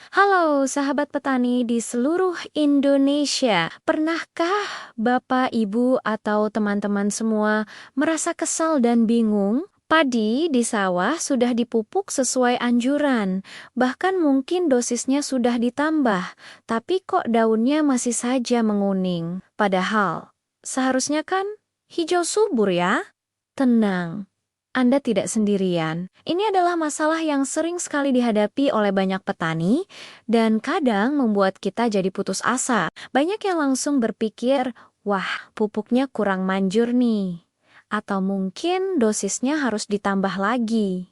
Halo sahabat petani di seluruh Indonesia. Pernahkah Bapak, Ibu, atau teman-teman semua merasa kesal dan bingung? Padi di sawah sudah dipupuk sesuai anjuran, bahkan mungkin dosisnya sudah ditambah, tapi kok daunnya masih saja menguning. Padahal, seharusnya kan hijau subur ya? Tenang, Anda tidak sendirian. Ini adalah masalah yang sering sekali dihadapi oleh banyak petani dan kadang membuat kita jadi putus asa. Banyak yang langsung berpikir, wah, pupuknya kurang manjur nih. Atau mungkin dosisnya harus ditambah lagi.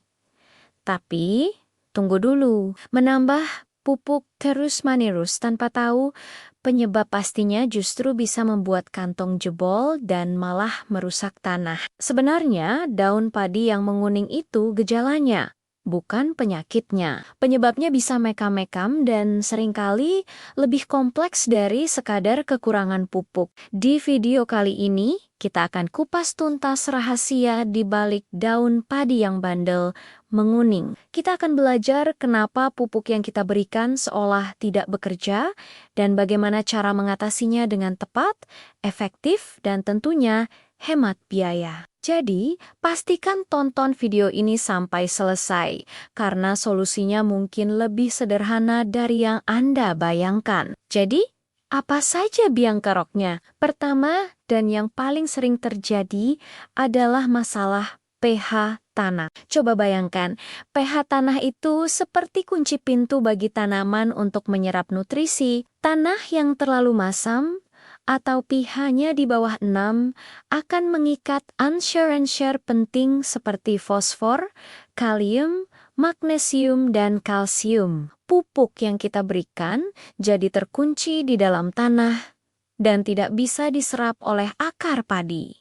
Tapi, tunggu dulu. Menambah pupuk terus-menerus tanpa tahu penyebab pastinya justru bisa membuat kantong jebol dan malah merusak tanah. Sebenarnya, daun padi yang menguning itu gejalanya, bukan penyakitnya. Penyebabnya bisa mekam-mekam dan seringkali lebih kompleks dari sekadar kekurangan pupuk. Di video kali ini, kita akan kupas tuntas rahasia di balik daun padi yang bandel menguning. Kita akan belajar kenapa pupuk yang kita berikan seolah tidak bekerja dan bagaimana cara mengatasinya dengan tepat, efektif, dan tentunya hemat biaya. Jadi, pastikan tonton video ini sampai selesai, karena solusinya mungkin lebih sederhana dari yang Anda bayangkan. Jadi, apa saja biang keroknya? Pertama, dan yang paling sering terjadi adalah masalah pH tanah. Coba bayangkan, pH tanah itu seperti kunci pintu bagi tanaman untuk menyerap nutrisi. Tanah yang terlalu masam atau pH-nya di bawah 6 akan mengikat unsure penting seperti fosfor, kalium, magnesium, dan kalsium. Pupuk yang kita berikan jadi terkunci di dalam tanah dan tidak bisa diserap oleh akar padi.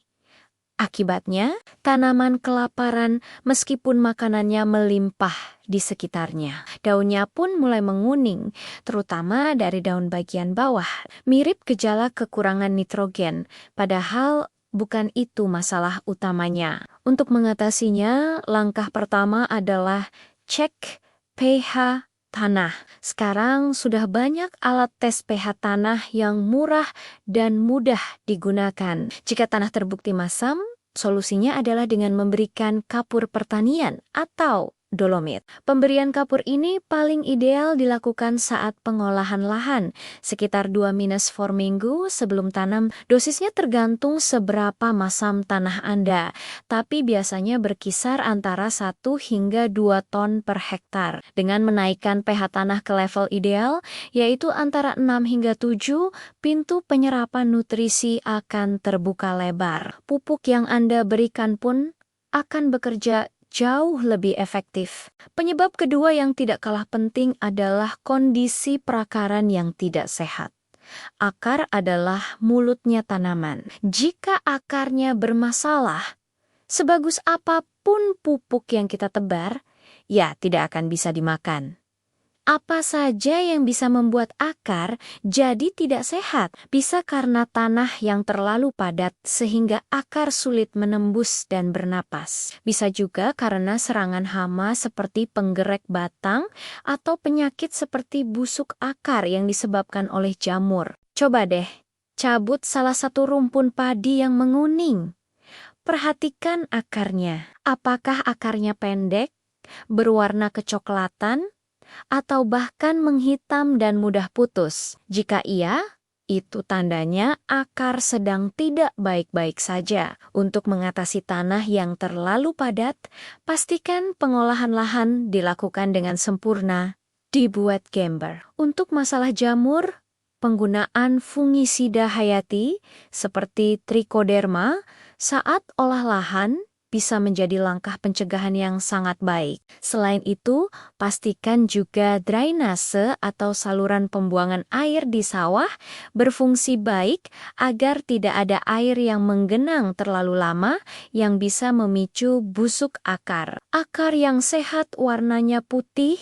Akibatnya, tanaman kelaparan meskipun makanannya melimpah di sekitarnya. Daunnya pun mulai menguning, terutama dari daun bagian bawah. Mirip gejala kekurangan nitrogen, padahal bukan itu masalah utamanya. Untuk mengatasinya, langkah pertama adalah cek pH tanah. Sekarang sudah banyak alat tes pH tanah yang murah dan mudah digunakan. Jika tanah terbukti masam, solusinya adalah dengan memberikan kapur pertanian atau dolomit. Pemberian kapur ini paling ideal dilakukan saat pengolahan lahan, sekitar 2-4 minggu sebelum tanam. Dosisnya tergantung seberapa masam tanah Anda, tapi biasanya berkisar antara 1 hingga 2 ton per hektar. Dengan menaikkan pH tanah ke level ideal, yaitu antara 6 hingga 7, pintu penyerapan nutrisi akan terbuka lebar. Pupuk yang Anda berikan pun akan bekerja jauh lebih efektif. Penyebab kedua yang tidak kalah penting adalah kondisi perakaran yang tidak sehat. Akar adalah mulutnya tanaman. Jika akarnya bermasalah, sebagus apapun pupuk yang kita tebar, ya tidak akan bisa dimakan. Apa saja yang bisa membuat akar jadi tidak sehat? Bisa karena tanah yang terlalu padat sehingga akar sulit menembus dan bernapas. Bisa juga karena serangan hama seperti penggerek batang atau penyakit seperti busuk akar yang disebabkan oleh jamur. Coba deh, cabut salah satu rumpun padi yang menguning. Perhatikan akarnya. Apakah akarnya pendek, berwarna kecoklatan, atau bahkan menghitam dan mudah putus? Jika iya, itu tandanya akar sedang tidak baik-baik saja. Untuk mengatasi tanah yang terlalu padat, pastikan pengolahan lahan dilakukan dengan sempurna. Dibuat gember. Untuk masalah jamur, penggunaan fungisida hayati seperti trichoderma saat olah lahan bisa menjadi langkah pencegahan yang sangat baik. Selain itu, pastikan juga drainase atau saluran pembuangan air di sawah berfungsi baik agar tidak ada air yang menggenang terlalu lama yang bisa memicu busuk akar. Akar yang sehat warnanya putih,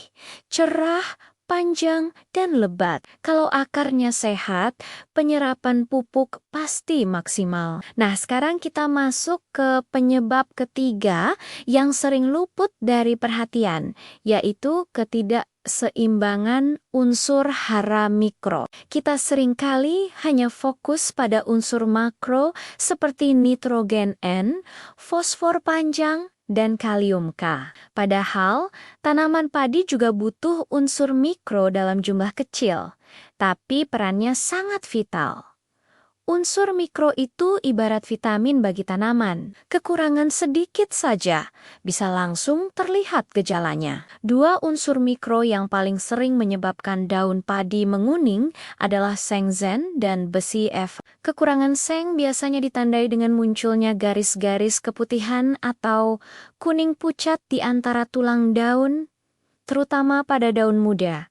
cerah, panjang, dan lebat. Kalau akarnya sehat, penyerapan pupuk pasti maksimal. Nah, sekarang kita masuk ke penyebab ketiga yang sering luput dari perhatian, yaitu keseimbangan unsur hara mikro. Kita seringkali hanya fokus pada unsur makro seperti nitrogen N, fosfor panjang, dan kalium K. Padahal, tanaman padi juga butuh unsur mikro dalam jumlah kecil, tapi perannya sangat vital. Unsur mikro itu ibarat vitamin bagi tanaman. Kekurangan sedikit saja bisa langsung terlihat gejalanya. Dua unsur mikro yang paling sering menyebabkan daun padi menguning adalah sengzen dan besi F. Kekurangan seng biasanya ditandai dengan munculnya garis-garis keputihan atau kuning pucat di antara tulang daun, terutama pada daun muda.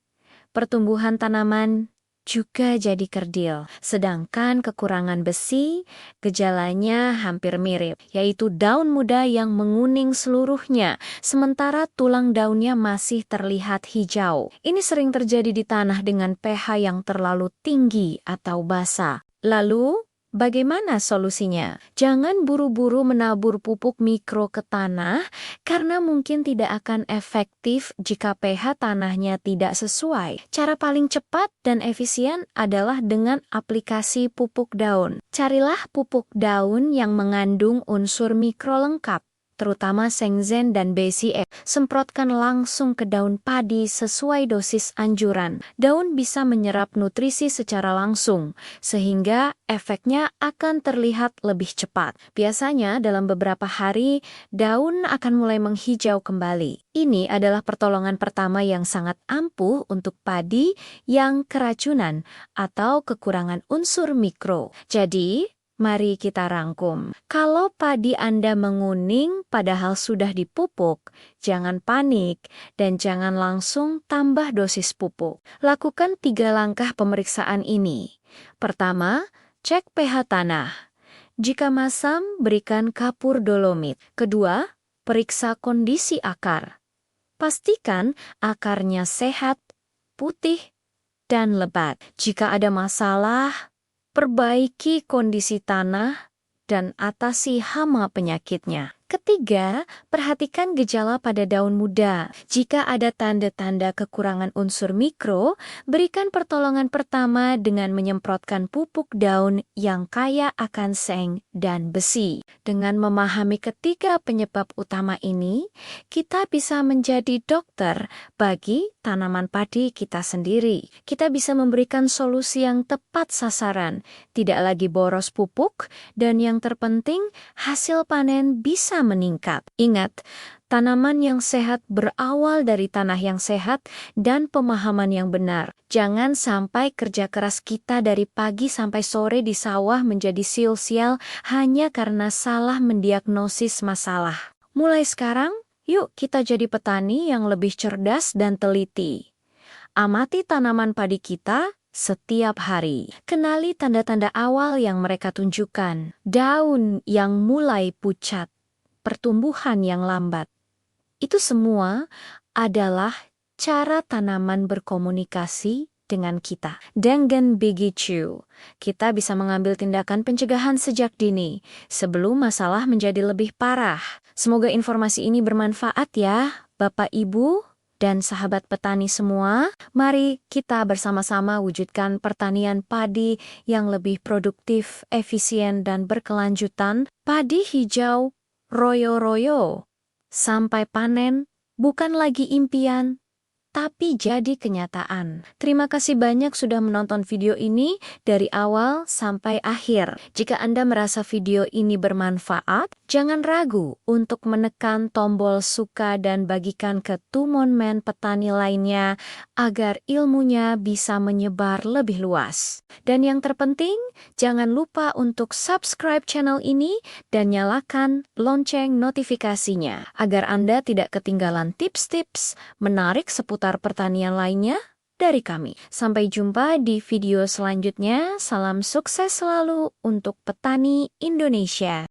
Pertumbuhan tanaman juga jadi kerdil. Sedangkan kekurangan besi, gejalanya hampir mirip, yaitu daun muda yang menguning seluruhnya, sementara tulang daunnya masih terlihat hijau. Ini sering terjadi di tanah dengan pH yang terlalu tinggi atau basa. Lalu, bagaimana solusinya? Jangan buru-buru menabur pupuk mikro ke tanah karena mungkin tidak akan efektif jika pH tanahnya tidak sesuai. Cara paling cepat dan efisien adalah dengan aplikasi pupuk daun. Carilah pupuk daun yang mengandung unsur mikro lengkap, terutama sengzen dan BCF. Semprotkan langsung ke daun padi sesuai dosis anjuran. Daun bisa menyerap nutrisi secara langsung, sehingga efeknya akan terlihat lebih cepat. Biasanya dalam beberapa hari, daun akan mulai menghijau kembali. Ini adalah pertolongan pertama yang sangat ampuh untuk padi yang keracunan atau kekurangan unsur mikro. Jadi, mari kita rangkum. Kalau padi Anda menguning padahal sudah dipupuk, jangan panik dan jangan langsung tambah dosis pupuk. Lakukan 3 langkah pemeriksaan ini. Pertama, cek pH tanah. Jika masam, berikan kapur dolomit. Kedua, periksa kondisi akar. Pastikan akarnya sehat, putih, dan lebat. Jika ada masalah, perbaiki kondisi tanah dan atasi hama penyakitnya. Ketiga, perhatikan gejala pada daun muda. Jika ada tanda-tanda kekurangan unsur mikro, berikan pertolongan pertama dengan menyemprotkan pupuk daun yang kaya akan seng dan besi. Dengan memahami ketiga penyebab utama ini, kita bisa menjadi dokter bagi tanaman padi kita sendiri. Kita bisa memberikan solusi yang tepat sasaran, tidak lagi boros pupuk, dan yang terpenting, hasil panen bisa meningkat. Ingat, tanaman yang sehat berawal dari tanah yang sehat dan pemahaman yang benar. Jangan sampai kerja keras kita dari pagi sampai sore di sawah menjadi sia-sia hanya karena salah mendiagnosis masalah. Mulai sekarang, yuk kita jadi petani yang lebih cerdas dan teliti. Amati tanaman padi kita setiap hari. Kenali tanda-tanda awal yang mereka tunjukkan. Daun yang mulai pucat, pertumbuhan yang lambat. Itu semua adalah cara tanaman berkomunikasi dengan kita. Dengan begitu, kita bisa mengambil tindakan pencegahan sejak dini, sebelum masalah menjadi lebih parah. Semoga informasi ini bermanfaat ya, Bapak Ibu dan sahabat petani semua. Mari kita bersama-sama wujudkan pertanian padi yang lebih produktif, efisien, dan berkelanjutan. Padi hijau royo-royo. Sampai panen bukan lagi impian, tapi jadi kenyataan. Terima kasih banyak sudah menonton video ini dari awal sampai akhir. Jika Anda merasa video ini bermanfaat, jangan ragu untuk menekan tombol suka dan bagikan ke teman-teman petani lainnya agar ilmunya bisa menyebar lebih luas. Dan yang terpenting, jangan lupa untuk subscribe channel ini dan nyalakan lonceng notifikasinya agar Anda tidak ketinggalan tips-tips menarik seputar pertanian lainnya dari kami. Sampai jumpa di video selanjutnya. Salam sukses selalu untuk petani Indonesia.